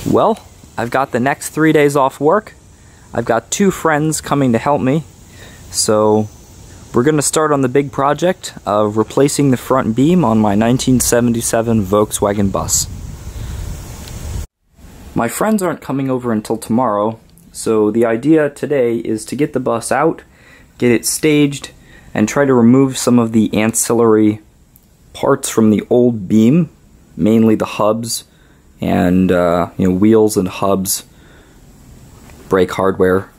Well, I've got the next 3 days off work. I've got 2 friends coming to help me. So we're going to start on the big project of replacing the front beam on my 1977 Volkswagen bus. My friends aren't coming over until tomorrow, so the idea today is to get the bus out, get it staged, and try to remove some of the ancillary parts from the old beam, mainly the hubs and wheels and hubs, brake hardware,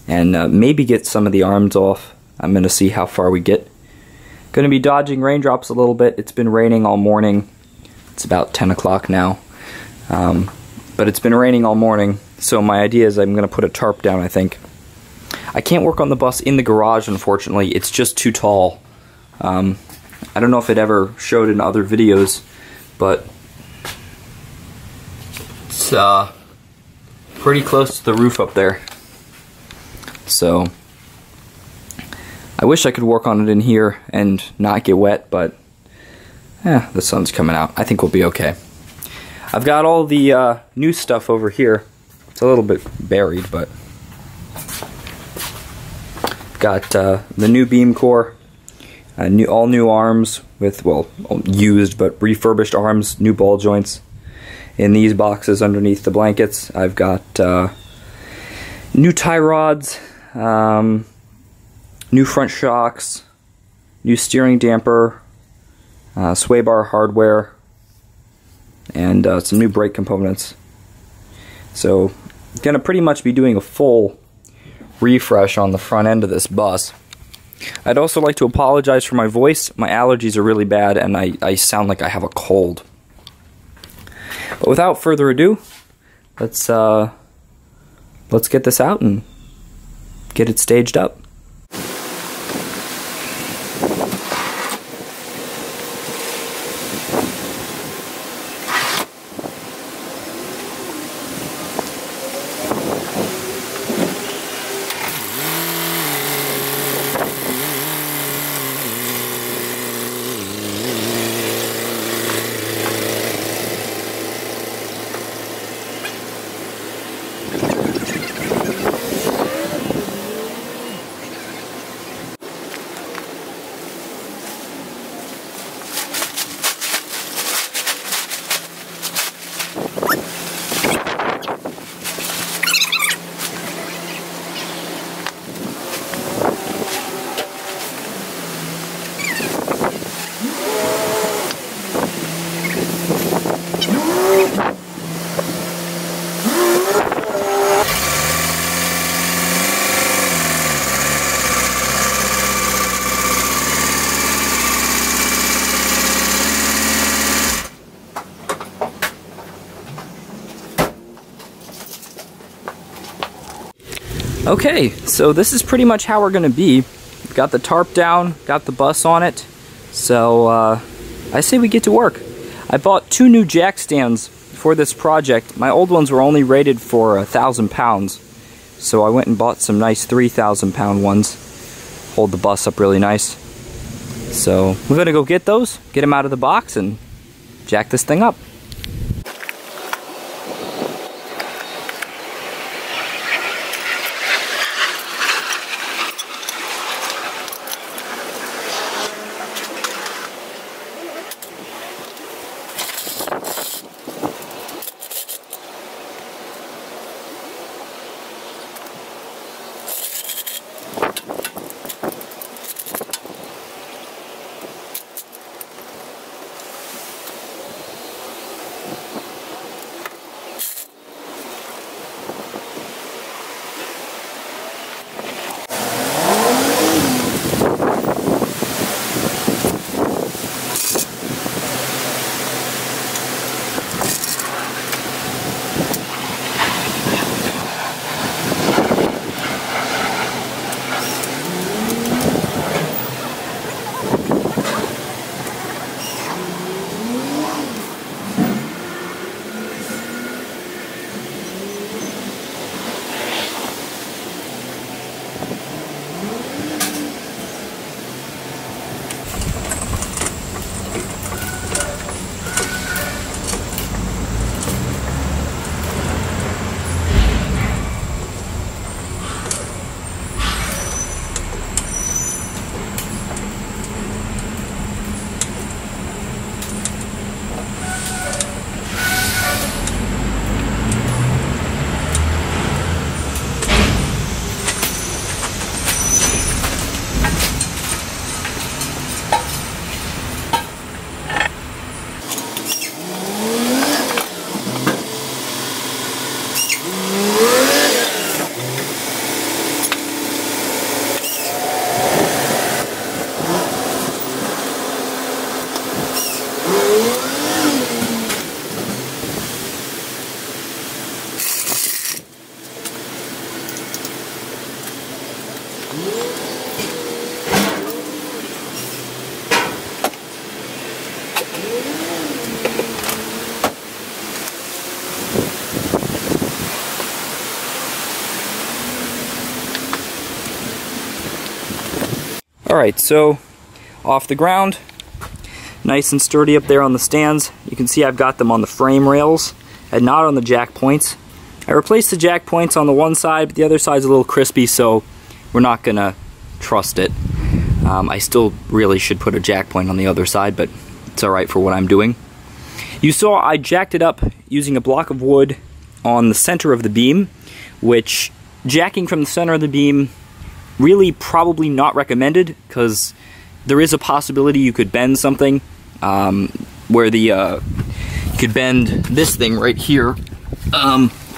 and maybe get some of the arms off. I'm going to see how far we get. Going to be dodging raindrops a little bit. It's been raining all morning. It's about 10 o'clock now. But it's been raining all morning, so my idea is I'm going to put a tarp down, I think. I can't work on the bus in the garage, unfortunately. It's just too tall. I don't know if it ever showed in other videos, but it's pretty close to the roof up there. So I wish I could work on it in here and not get wet, but the sun's coming out. I think we'll be okay. I've got all the new stuff over here. It's a little bit buried, but got the new beam core, all new arms with, well, used but refurbished arms, new ball joints in these boxes underneath the blankets. I've got new tie rods, new front shocks, new steering damper, sway bar hardware, and some new brake components. So gonna pretty much be doing a full refresh on the front end of this bus. I'd also like to apologize for my voice. My allergies are really bad and I sound like I have a cold. But without further ado, let's get this out and get it staged up. Okay, so this is pretty much how we're going to be. Got the tarp down, got the bus on it, so I say we get to work. I bought 2 new jack stands for this project. My old ones were only rated for 1,000 pounds, so I went and bought some nice 3,000 pound ones. Hold the bus up really nice. So we're going to go get those, get them out of the box, and jack this thing up. Alright, so off the ground, nice and sturdy up there on the stands. You can see I've got them on the frame rails and not on the jack points. I replaced the jack points on the one side, but the other side's a little crispy, so we're not gonna trust it. I still really should put a jack point on the other side, but it's alright for what I'm doing. You saw I jacked it up using a block of wood on the center of the beam, which jacking from the center of the beam really probably not recommended, because there is a possibility you could bend something where the you could bend this thing right here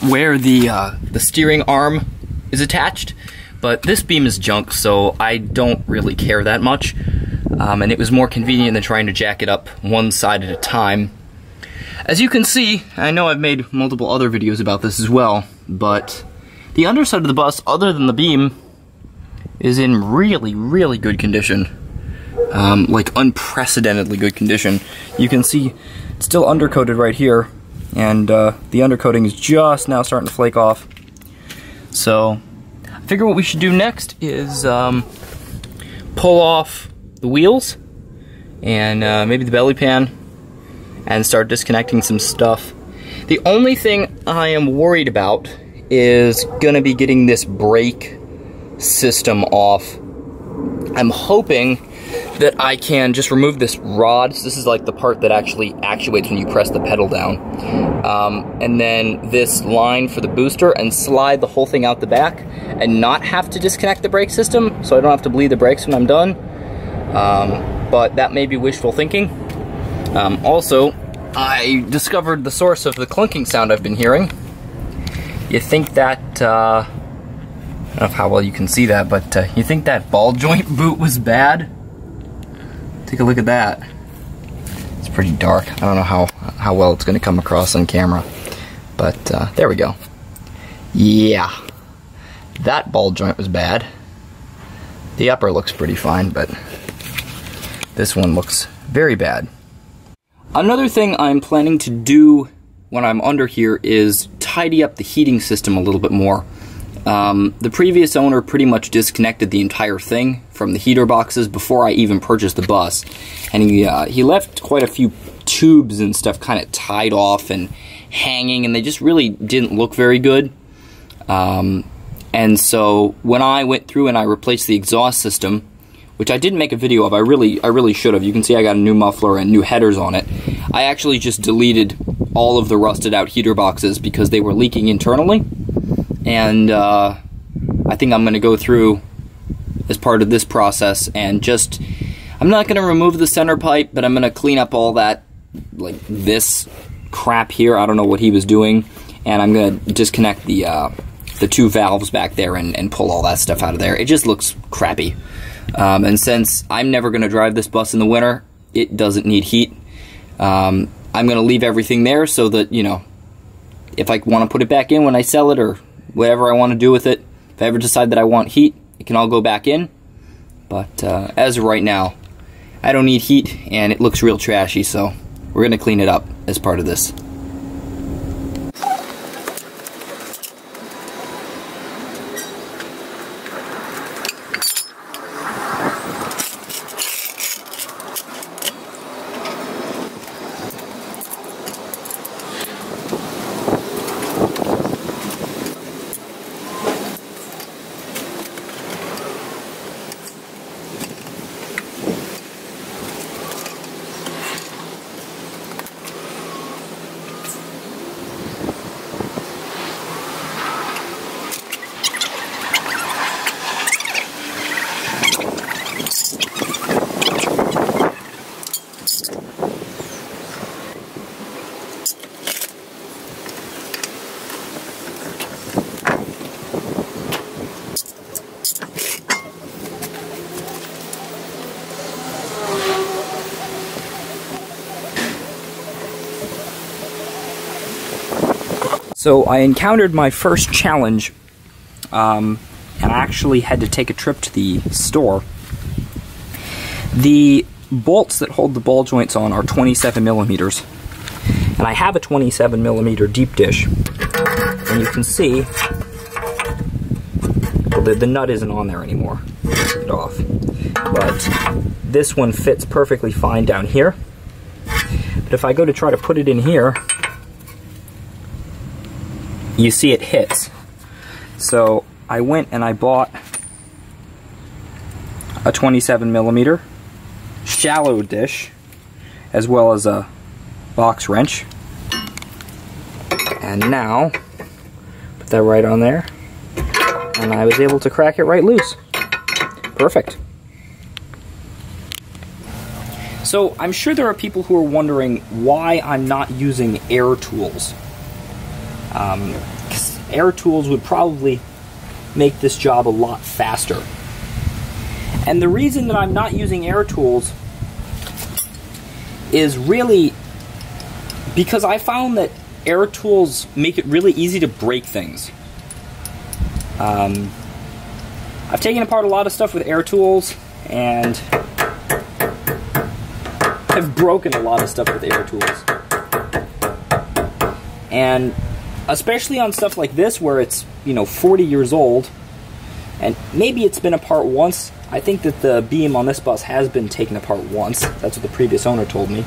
where the steering arm is attached, but this beam is junk, so I don't really care that much, and it was more convenient than trying to jack it up one side at a time. As you can see, I know I've made multiple other videos about this as well, but the underside of the bus, other than the beam, is in really, really good condition. Like unprecedentedly good condition. You can see it's still undercoated right here, and the undercoating is just now starting to flake off. So I figure what we should do next is pull off the wheels and maybe the belly pan and start disconnecting some stuff. The only thing I am worried about is gonna be getting this brake system off. I'm hoping that I can just remove this rod. So this is like the part that actually actuates when you press the pedal down. And then this line for the booster, and slide the whole thing out the back and not have to disconnect the brake system, so I don't have to bleed the brakes when I'm done. But that may be wishful thinking. Also, I discovered the source of the clunking sound I've been hearing. You think that, I don't know how well you can see that, but you think that ball joint boot was bad? Take a look at that. It's pretty dark. I don't know how well it's going to come across on camera, but there we go. Yeah, that ball joint was bad. The upper looks pretty fine, but this one looks very bad. Another thing I'm planning to do when I'm under here is tidy up the heating system a little bit more. The previous owner pretty much disconnected the entire thing from the heater boxes before I even purchased the bus, and he left quite a few tubes and stuff kind of tied off and hanging, and they just really didn't look very good. And so when I went through and I replaced the exhaust system, which I didn't make a video of, I really should have. You can see I got a new muffler and new headers on it. I actually just deleted all of the rusted out heater boxes because they were leaking internally. And I think I'm going to go through as part of this process and just, I'm not going to remove the center pipe, but I'm going to clean up all that, like this crap here. I don't know what he was doing. And I'm going to disconnect the two valves back there and pull all that stuff out of there. It just looks crappy. And since I'm never going to drive this bus in the winter, it doesn't need heat. I'm going to leave everything there so that, you know, if I want to put it back in when I sell it or whatever I want to do with it, if I ever decide that I want heat, it can all go back in. But as of right now, I don't need heat, and it looks real trashy, so we're going to clean it up as part of this. So I encountered my first challenge, and I actually had to take a trip to the store. The bolts that hold the ball joints on are 27 millimeters, and I have a 27 millimeter deep dish, and you can see the nut isn't on there anymore. Take it off. but this one fits perfectly fine down here. But if I go to try to put it in here, you see it hits. So I went and I bought a 27mm shallow dish, as well as a box wrench. And now, put that right on there, and I was able to crack it right loose. Perfect. So I'm sure there are people who are wondering why I'm not using air tools. 'Cause air tools would probably make this job a lot faster. And the reason that I'm not using air tools is really because I found that air tools make it really easy to break things. I've taken apart a lot of stuff with air tools, and I've broken a lot of stuff with air tools. And especially on stuff like this where it's, 40 years old, and maybe it's been apart once. I think that the beam on this bus has been taken apart once. That's what the previous owner told me.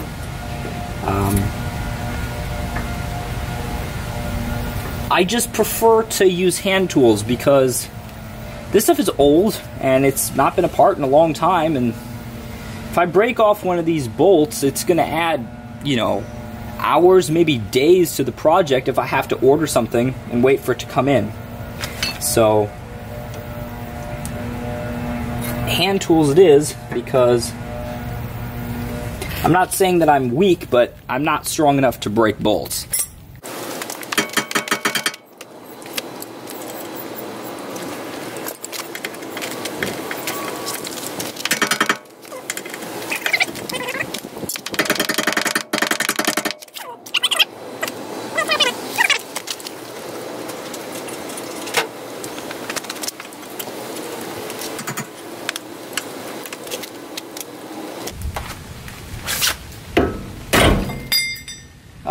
I just prefer to use hand tools because this stuff is old and it's not been apart in a long time, and if I break off one of these bolts, it's going to add, hours, maybe days to the project if I have to order something and wait for it to come in. So hand tools it is, because I'm not saying that I'm weak, but I'm not strong enough to break bolts.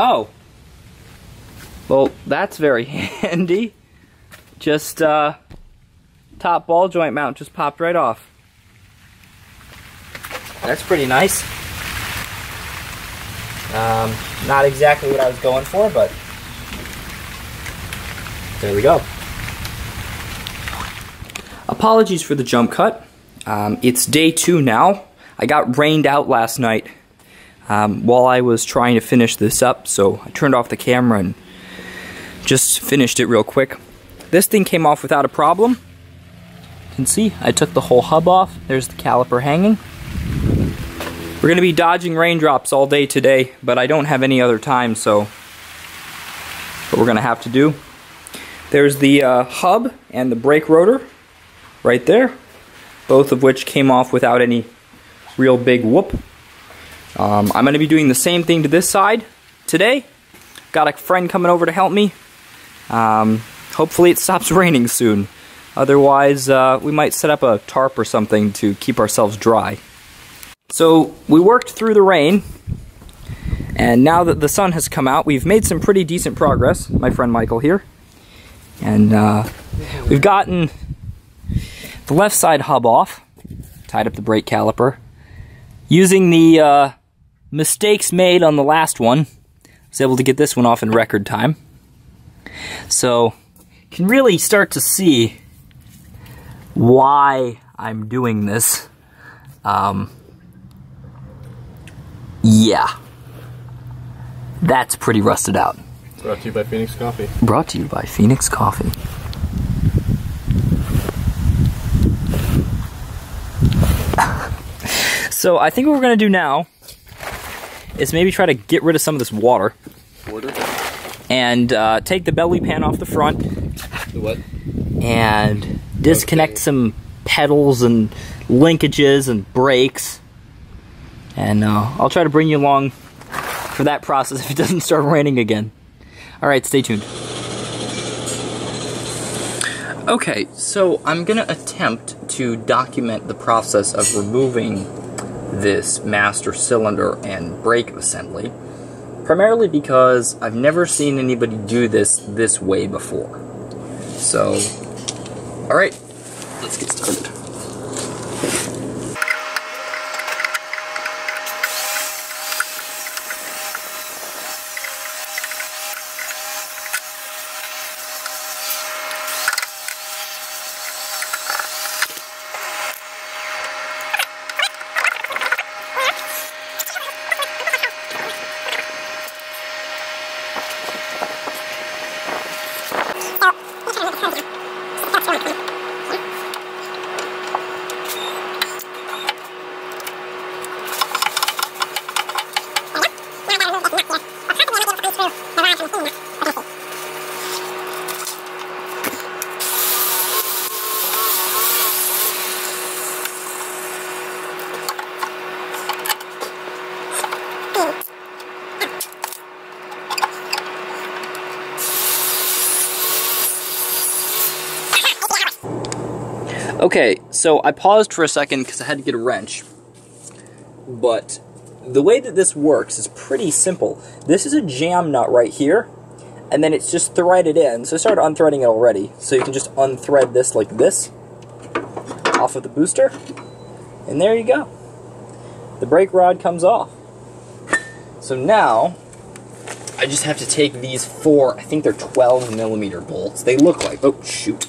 Oh, well, that's very handy. Just top ball joint mount just popped right off. That's pretty nice. Not exactly what I was going for, but there we go. Apologies for the jump cut. It's day 2 now. I got rained out last night while I was trying to finish this up, so I turned off the camera and just finished it real quick. This thing came off without a problem. You can see I took the whole hub off. There's the caliper hanging. We're going to be dodging raindrops all day today, but I don't have any other time, so what we're going to have to do. There's the hub and the brake rotor right there, both of which came off without any real big whoop. I'm going to be doing the same thing to this side today. Got a friend coming over to help me. Hopefully it stops raining soon. Otherwise, we might set up a tarp or something to keep ourselves dry. So we worked through the rain, and now that the sun has come out, we've made some pretty decent progress. My friend Michael here. And we've gotten the left side hub off, tied up the brake caliper. Using the mistakes made on the last one, I was able to get this one off in record time. So you can really start to see why I'm doing this. Yeah, that's pretty rusted out. Brought to you by Phoenix Coffee. Brought to you by Phoenix Coffee. So I think what we're going to do now is maybe try to get rid of some of this water. And take the belly pan off the front. The what? And disconnect some pedals and linkages and brakes. And I'll try to bring you along for that process if it doesn't start raining again. Alright, stay tuned. Okay, so I'm going to attempt to document the process of removing this master cylinder and brake assembly, primarily because I've never seen anybody do this way before. So, alright, let's get started. Okay, so I paused for a second because I had to get a wrench, but the way that this works is pretty simple. This is a jam nut right here, and then it's just threaded in. So I started unthreading it already, so you can just unthread this like this, off of the booster, and there you go. The brake rod comes off. So now, I just have to take these four, I think they're 12mm bolts. They look like, oh shoot.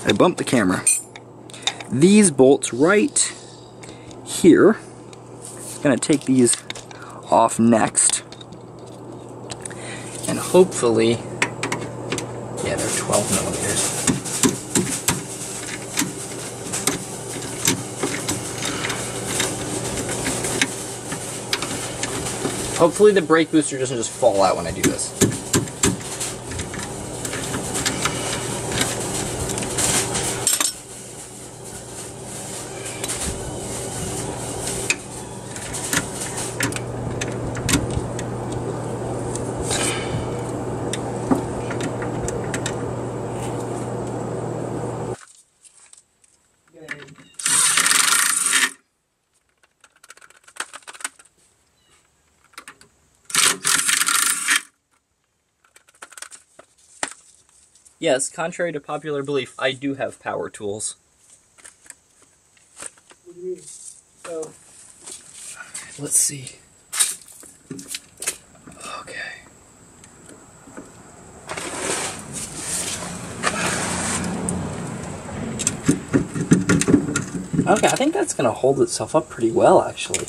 I bumped the camera. These bolts right here, I'm gonna take these off next. And hopefully, yeah, they're 12mm. Hopefully the brake booster doesn't just fall out when I do this. Yes, contrary to popular belief, I do have power tools. What do you mean? Oh. Let's see. Okay. Okay, I think that's gonna hold itself up pretty well, actually.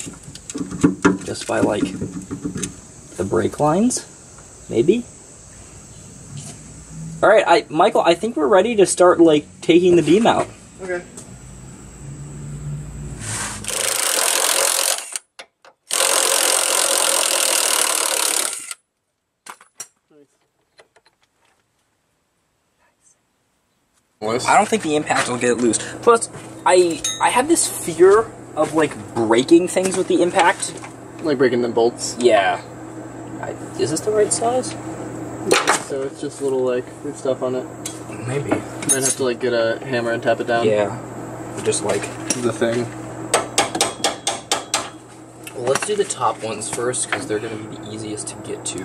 Just by, like, the brake lines, maybe? Alright, Michael, I think we're ready to start, like, taking the beam out. Okay. Nice. I don't think the impact will get it loose. Plus, I have this fear of, like, breaking things with the impact. Like breaking the bolts? Yeah. Is this the right size? So it's just little, like, weird stuff on it. Maybe. Might have to, like, get a hammer and tap it down. Yeah. Just like... The thing. Well, let's do the top ones first, because they're going to be the easiest to get to.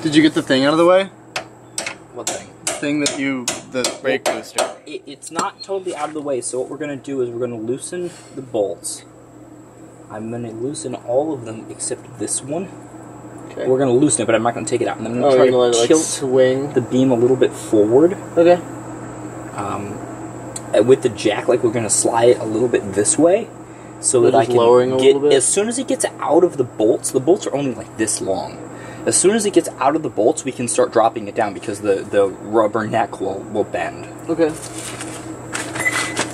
Did you get the thing out of the way? What thing? The thing that the brake booster. It's not totally out of the way, so what we're going to do is we're going to loosen the bolts. I'm going to loosen all of them except this one. Okay. We're going to loosen it, but I'm not going to take it out. And I'm going to try to like, tilt swing the beam a little bit forward. Okay. With the jack, like, we're going to slide it a little bit this way, so that I can lowering a little bit? As soon as it gets out of the bolts are only like this long. As soon as it gets out of the bolts, we can start dropping it down because the rubber neck will bend. Okay.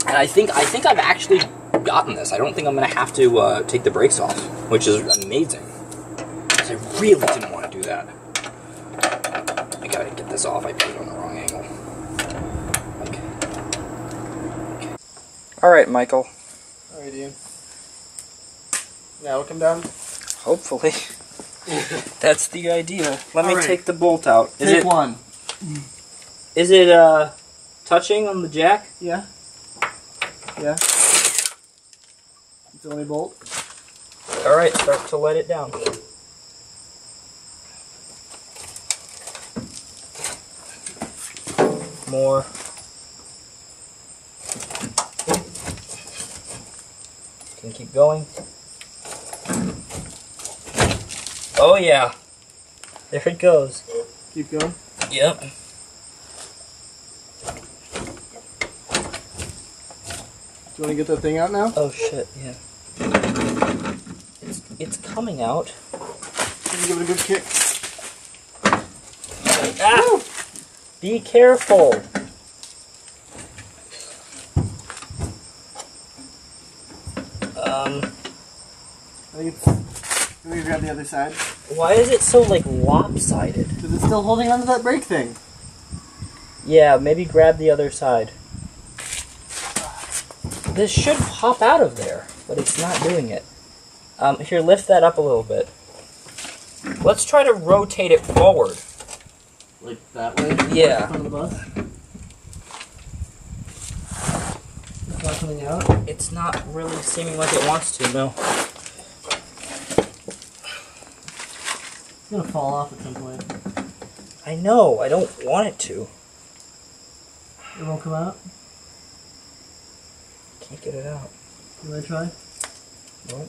And I think I've actually gotten this. I don't think I'm going to have to take the brakes off, which is amazing. Because I really didn't want to do that. I gotta get this off. I put it on the wrong angle. Okay. Alright, Michael. Alright, Ian. Now it'll come down? Hopefully. That's the idea. Let me take the bolt out. Take one. Is it touching on the jack? Yeah. Yeah. It's the only bolt. Alright, start to let it down. More. Can you keep going? Oh yeah. There it goes. Keep going? Yep. Do you want to get that thing out now? Oh shit, yeah. It's coming out. Give it a good kick. Ah! Be careful. Let me grab the other side. Why is it so, like, lopsided? Because it's still holding onto that brake thing. Yeah, maybe grab the other side. This should pop out of there, but it's not doing it. Here, lift that up a little bit. Let's try to rotate it forward. Like that way? Yeah. In front of the bus? It's not coming out? It's not really seeming like it wants to, no. It's gonna fall off at some point. I know, I don't want it to. It won't come out? Can't get it out. You wanna try? What?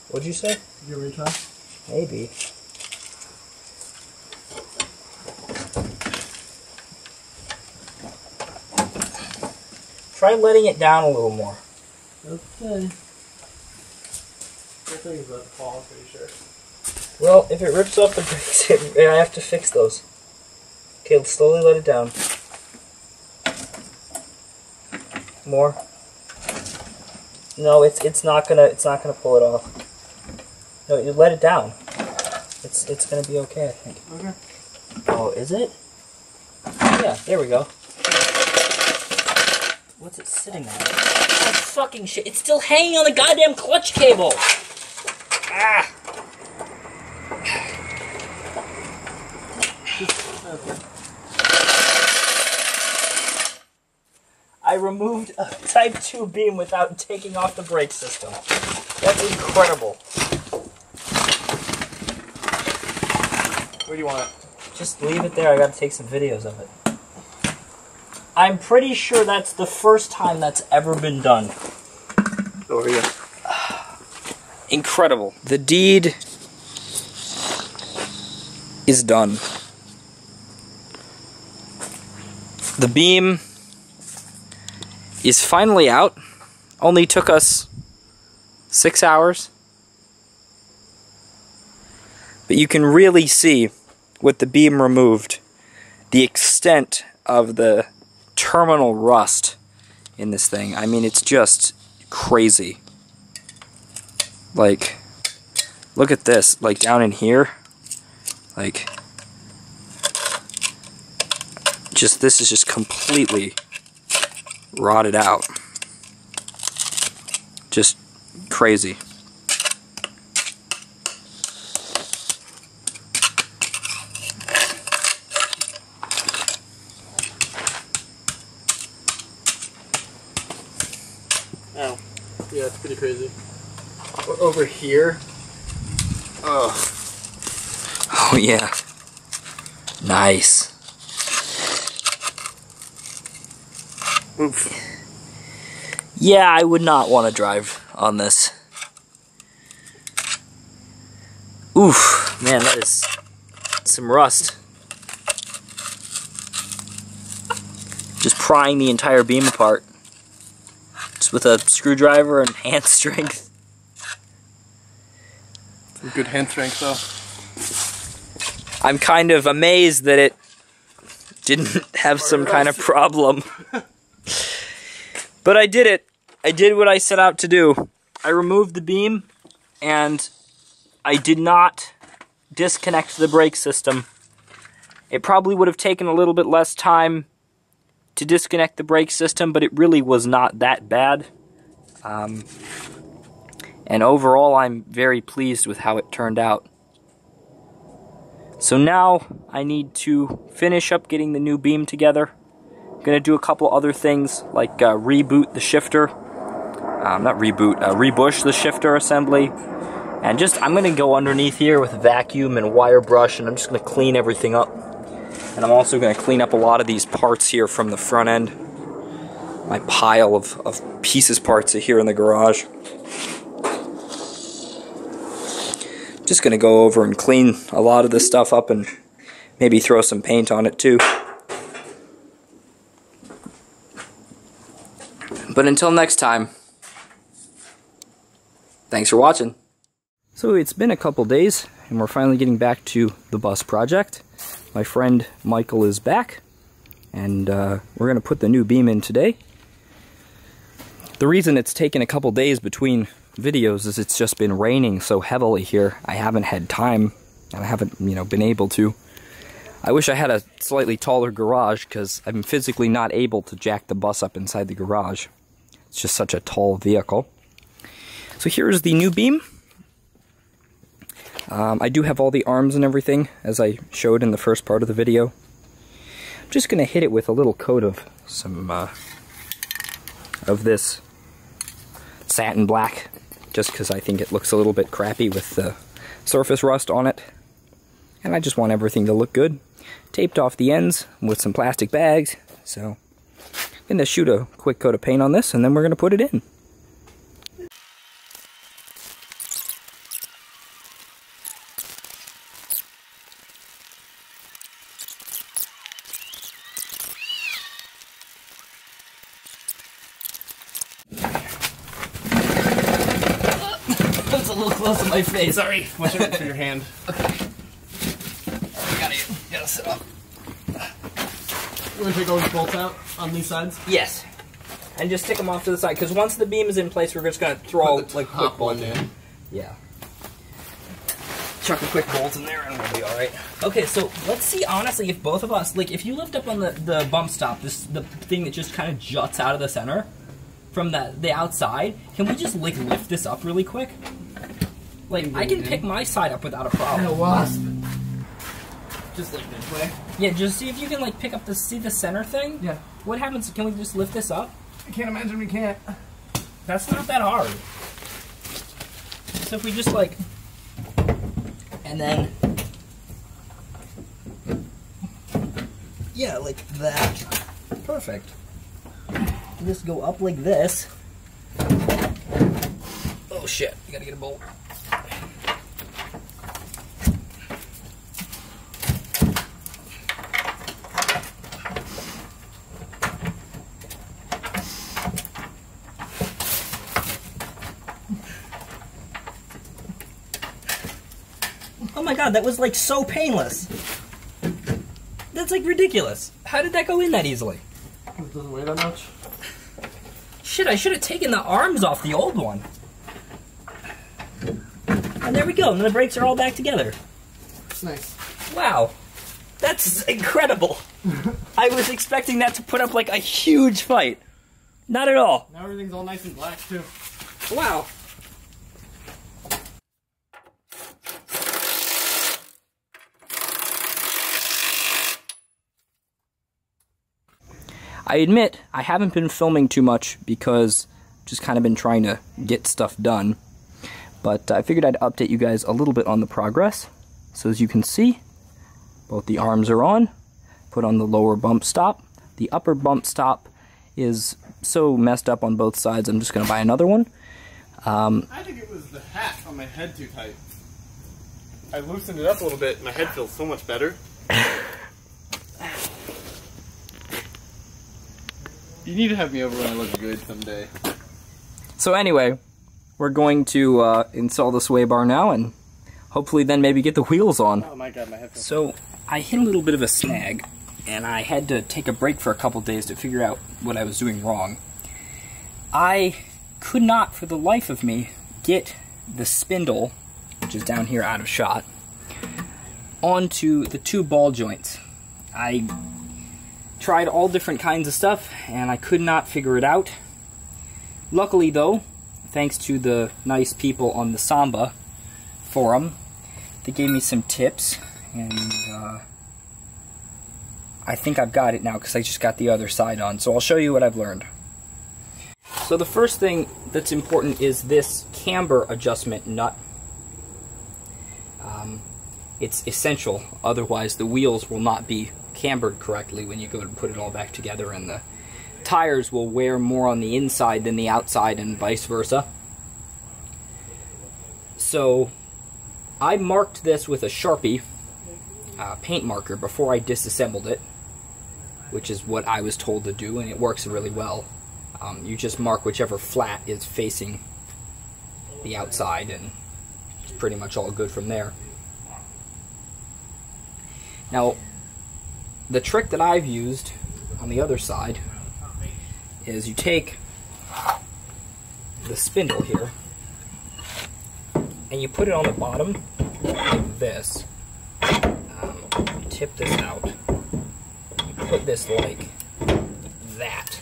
What'd you say? You want me to try? Maybe. Try letting it down a little more. Okay. That thing is about to fall, I'm pretty sure. Well, if it rips off the brakes, I have to fix those. Okay, slowly let it down. More. No, it's not gonna pull it off. No, you let it down. It's gonna be okay, I think. Okay. Oh, is it? Yeah, there we go. What's it sitting on? Oh, fucking shit! It's still hanging on the goddamn clutch cable. Ah. Okay. I removed a Type 2 beam without taking off the brake system. That's incredible. Where do you want it? Just leave it there, I gotta take some videos of it. I'm pretty sure that's the first time that's ever been done. Over here. Incredible. The deed is done. The beam is finally out. Only took us 6 hours. But you can really see, with the beam removed, the extent of the terminal rust in this thing. I mean, it's just crazy. Like, look at this, like down in here. Like, this is just completely rotted out. Just crazy. Oh. Yeah, it's pretty crazy. Over here. Oh. Oh yeah. Nice. Oof. Yeah, I would not want to drive on this. Oof, man, that is some rust. Just prying the entire beam apart. Just with a screwdriver and hand strength. Some good hand strength, though. I'm kind of amazed that it didn't have some kind of problem. But I did it. I did what I set out to do. I removed the beam, and I did not disconnect the brake system. It probably would have taken a little bit less time to disconnect the brake system, but it really was not that bad. And overall, I'm very pleased with how it turned out. So now I need to finish up getting the new beam together. I'm going to do a couple other things, like reboot the shifter. Rebush the shifter assembly. And I'm going to go underneath here with a vacuum and wire brush, and I'm just going to clean everything up. And I'm also going to clean up a lot of these parts here from the front end. My pile of pieces parts are here in the garage. Just going to go over and clean a lot of this stuff up and maybe throw some paint on it too. But until next time, thanks for watching. So it's been a couple days, and we're finally getting back to the bus project. My friend Michael is back, and we're going to put the new beam in today. The reason it's taken a couple days between videos is it's just been raining so heavily here. I haven't had time, and I haven't, been able to. I wish I had a slightly taller garage, because I'm physically not able to jack the bus up inside the garage. It's just such a tall vehicle. So here's the new beam. I do have all the arms and everything, as I showed in the first part of the video. I'm just going to hit it with a little coat of some of this satin black, just because I think it looks a little bit crappy with the surface rust on it. And I just want everything to look good. Taped off the ends with some plastic bags. So I'm going to shoot a quick coat of paint on this, and then we're going to put it in. That's a little close to my face. Sorry. Watch out for your hand. Okay. Gotta sit up. You want to take all these bolts out on these sides? Yes. And just stick them off to the side, because once the beam is in place, we're just going to throw like quick bolts in. Yeah. Chuck a quick bolt in there and we'll be alright. Okay, so let's see, honestly, if both of us, like, if you lift up on the bump stop, the thing that just kind of juts out of the center from the outside, can we just, like, lift this up really quick? Like, I can pick my side up without a problem. And a wasp. Just like this way. Yeah, just see if you can, like, pick up see the center thing? Yeah. What happens, can we just lift this up? I can't imagine we can't. That's not that hard. So if we just, like, and then, yeah, like that. Perfect. Just go up like this. Oh shit, you gotta get a bolt. Oh my god, that was like so painless. That's like ridiculous. How did that go in that easily? It doesn't weigh that much. Shit, I should have taken the arms off the old one. And there we go, and the brakes are all back together. It's nice. Wow. That's incredible. I was expecting that to put up like a huge fight. Not at all. Now everything's all nice and black too. Wow. I admit, I haven't been filming too much because I've just kind of been trying to get stuff done. But I figured I'd update you guys a little bit on the progress. So as you can see, both the arms are on. Put on the lower bump stop. The upper bump stop is so messed up on both sides, I'm just going to buy another one. I think it was the hat on my head too tight. I loosened it up a little bit. My head feels so much better. You need to have me over when I look good someday. So anyway, we're going to install the sway bar now and hopefully then maybe get the wheels on. Oh my god, my head feels So I hit a little bit of a snag and I had to take a break for a couple days to figure out what I was doing wrong. I could not for the life of me get the spindle, which is down here out of shot, onto the two ball joints. I tried all different kinds of stuff and I could not figure it out. Luckily though, thanks to the nice people on the Samba forum, they gave me some tips and I think I've got it now because I just got the other side on. So I'll show you what I've learned. So the first thing that's important is this camber adjustment nut. It's essential, otherwise the wheels will not be cambered correctly when you go to put it all back together, and the tires will wear more on the inside than the outside and vice versa. So I marked this with a Sharpie paint marker before I disassembled it, which is what I was told to do, and it works really well. You just mark whichever flat is facing the outside and it's pretty much all good from there. Now, the trick that I've used on the other side is you take the spindle here and you put it on the bottom like this. You tip this out. You put this like that.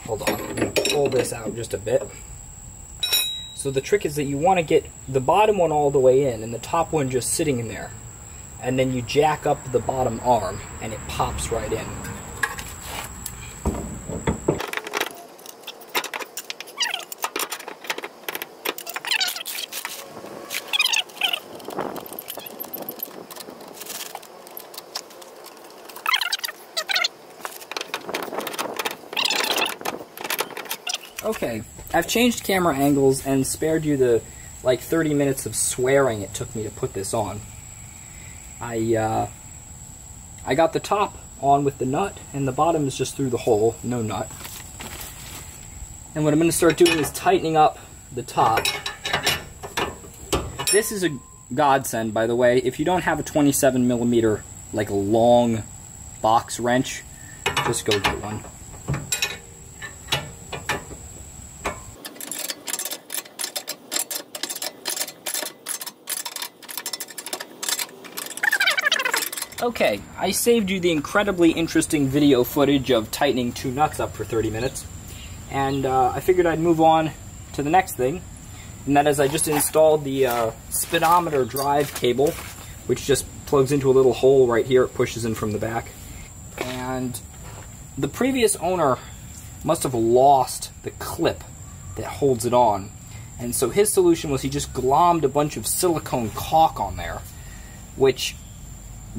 Hold on, I'm going to pull this out just a bit. So the trick is that you want to get the bottom one all the way in and the top one just sitting in there. And then you jack up the bottom arm and it pops right in. Okay, I've changed camera angles and spared you the like 30 minutes of swearing it took me to put this on. I got the top on with the nut and the bottom is just through the hole, no nut. And what I'm going to start doing is tightening up the top. This is a godsend, by the way. If you don't have a 27mm like long box wrench, just go get one. Okay, I saved you the incredibly interesting video footage of tightening two nuts up for 30 minutes, and I figured I'd move on to the next thing, and that is I just installed the speedometer drive cable, which just plugs into a little hole right here. It pushes in from the back, and the previous owner must have lost the clip that holds it on, and so his solution was he just glommed a bunch of silicone caulk on there, which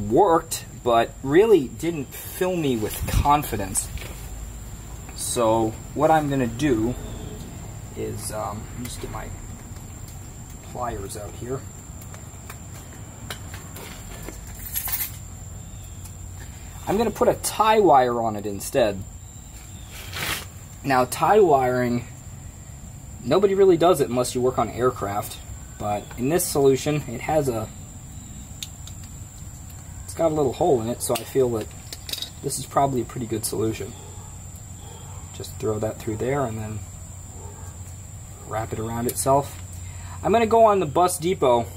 worked, but really didn't fill me with confidence. So what I'm going to do is just get my pliers out here. I'm going to put a tie wire on it instead. Now, tie wiring, nobody really does it unless you work on aircraft, but in this solution it has got a little hole in it, so I feel that this is probably a pretty good solution. Just throw that through there and then wrap it around itself. I'm going to go on the Bus Depot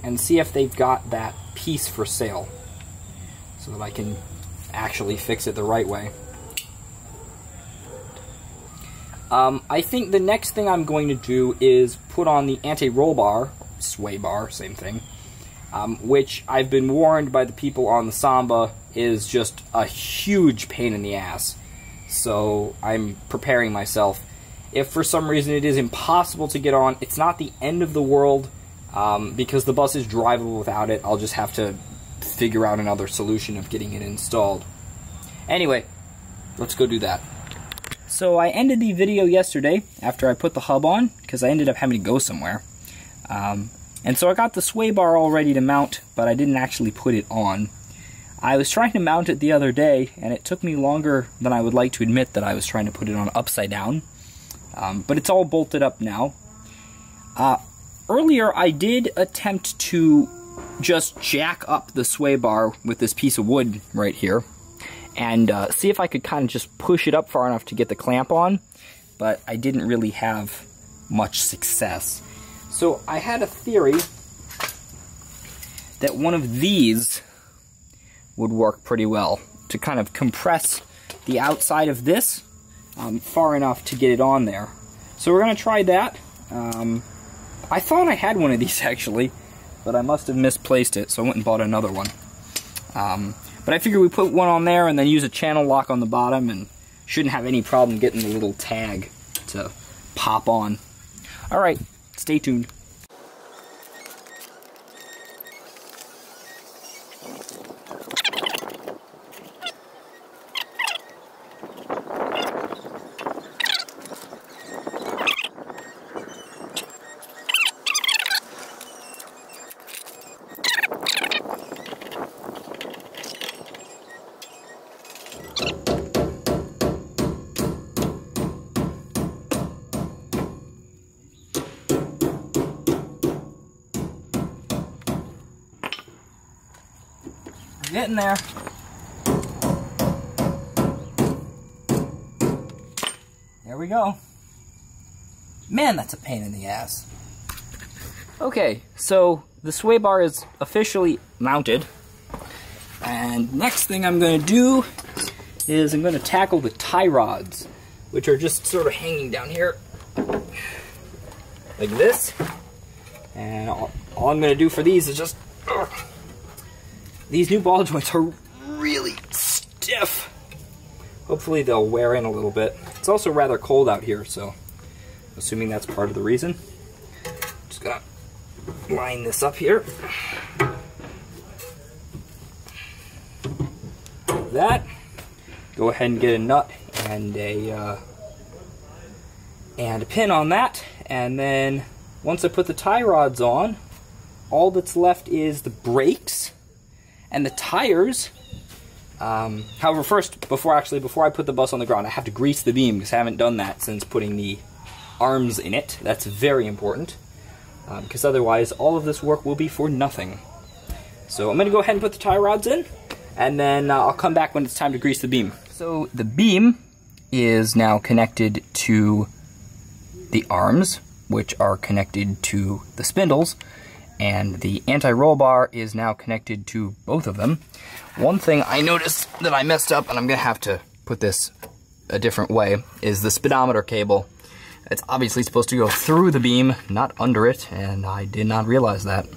and see if they've got that piece for sale so that I can actually fix it the right way. I think the next thing I'm going to do is put on the anti-roll bar, sway bar, same thing, which I've been warned by the people on the Samba is just a huge pain in the ass. So I'm preparing myself. If for some reason it is impossible to get on, it's not the end of the world, because the bus is drivable without it. I'll just have to figure out another solution of getting it installed. Anyway, let's go do that. So I ended the video yesterday after I put the hub on, because I ended up having to go somewhere. And so I got the sway bar all ready to mount, but I didn't actually put it on. I was trying to mount it the other day, and it took me longer than I would like to admit that I was trying to put it on upside down. But it's all bolted up now. Earlier I did attempt to just jack up the sway bar with this piece of wood right here, and see if I could kind of just push it up far enough to get the clamp on, but I didn't really have much success. So I had a theory that one of these would work pretty well to kind of compress the outside of this far enough to get it on there. So we're going to try that. I thought I had one of these actually, but I must have misplaced it, so I went and bought another one. But I figured we put one on there and then use a channel lock on the bottom, and shouldn't have any problem getting the little tag to pop on. Alright, stay tuned. Getting there. There we go. Man, that's a pain in the ass. Okay, so the sway bar is officially mounted. And next thing I'm going to do is I'm going to tackle the tie rods, which are just sort of hanging down here like this. And all I'm going to do for these is just... These new ball joints are really stiff. Hopefully they'll wear in a little bit. It's also rather cold out here, so assuming that's part of the reason. Just gonna line this up here. Like that. Go ahead and get a nut and a pin on that, and then once I put the tie rods on, all that's left is the brakes and the tires. However, first, before I put the bus on the ground, I have to grease the beam, because I haven't done that since putting the arms in it. That's very important, because otherwise all of this work will be for nothing. So I'm going to go ahead and put the tie rods in, and then I'll come back when it's time to grease the beam. So the beam is now connected to the arms, which are connected to the spindles, and the anti-roll bar is now connected to both of them. One thing I noticed that I messed up, and I'm going to have to put this a different way, is the speedometer cable. It's obviously supposed to go through the beam, not under it, and I did not realize that.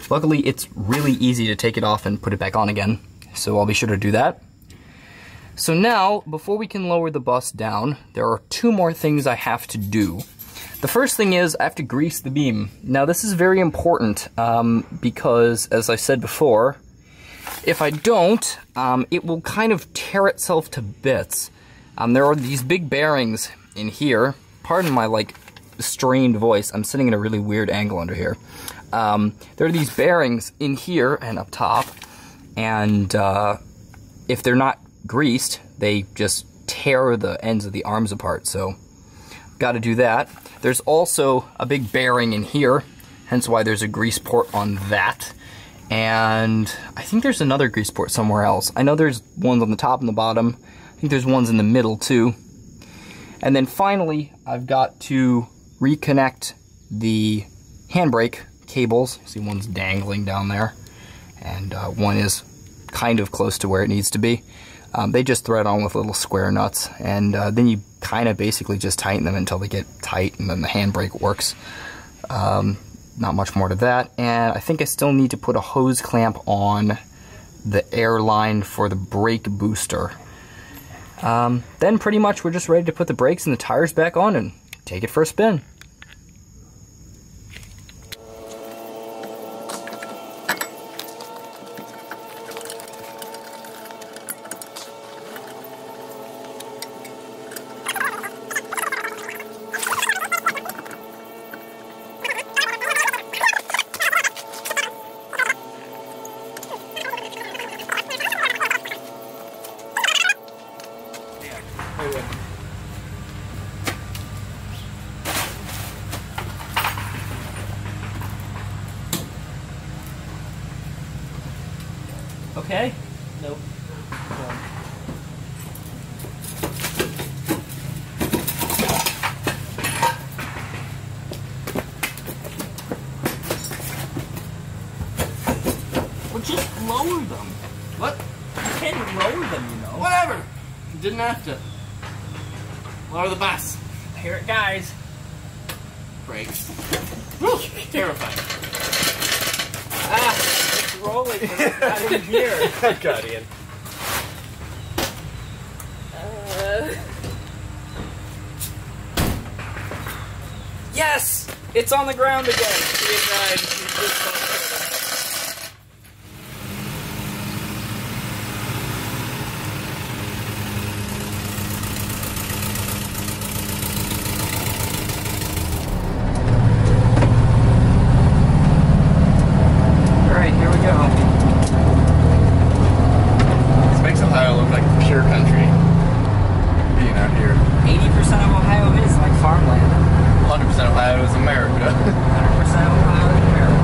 Luckily, it's really easy to take it off and put it back on again, so I'll be sure to do that. So now, before we can lower the bus down, there are two more things I have to do. The first thing is I have to grease the beam. Now this is very important because, as I said before, if I don't, it will kind of tear itself to bits. There are these big bearings in here. Pardon my strained voice. I'm sitting at a really weird angle under here. There are these bearings in here and up top, and if they're not greased, they just tear the ends of the arms apart. So, got to do that. There's also a big bearing in here, hence why there's a grease port on that. And I think there's another grease port somewhere else. I know there's ones on the top and the bottom. I think there's ones in the middle too. And then finally, I've got to reconnect the handbrake cables. See, one's dangling down there, and one is kind of close to where it needs to be. They just thread on with little square nuts, and then you kind of basically just tighten them until they get tight, and then the handbrake works. Not much more to that. And I think I still need to put a hose clamp on the air line for the brake booster. Then pretty much we're just ready to put the brakes and the tires back on and take it for a spin. Okay? Nope. Well, just lower them. What? You can't lower them, you know. Whatever. You didn't have to. Lower the bus. Here it goes. Brakes. Woo! Terrifying. Ah, it's rolling. It's not in here. Got in. Yes! It's on the ground again. See it ride. Alright, here we go. This makes Ohio look like pure country. Being out here. 80% of Ohio is like farmland. 100% Ohio is America. 100% of Ohio is America.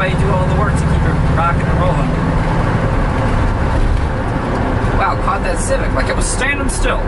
why you do all the work to keep it rocking and rolling. Wow, caught that Civic like it was standing still.